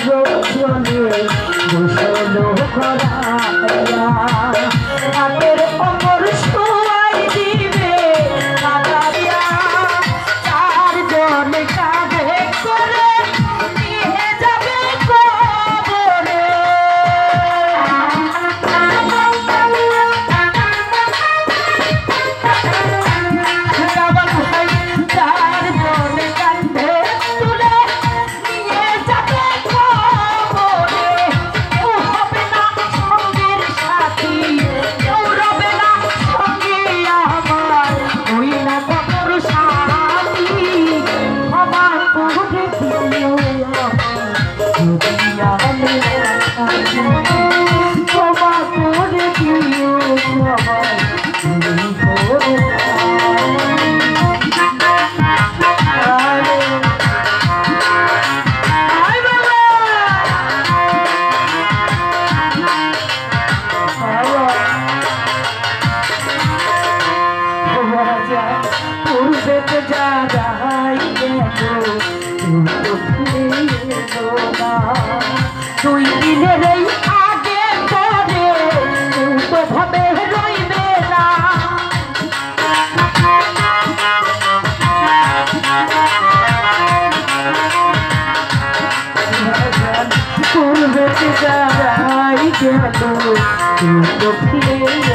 রক্ষণে বসল করাইয়া হাতের অমর শোয়াই দিবে কাদারিয়া চারজন কাঁধে করে নিয়ে যাবে কবরে চারজন কাঁধে তুলে নিয়ে যাবে কবরে কেউ হবে না সঙ্গের সাথী কেউ রবে না সঙ্গে আমার ওই না কবর সাথী ক্ষমা করে দিও ক্ষমা করে দিও পূর্বেতে যা যাই গেল দুই দিনের এই আগে পরে তো ভাবে রইবে না পূর্বেতে যা যাই গেল তো ফিরে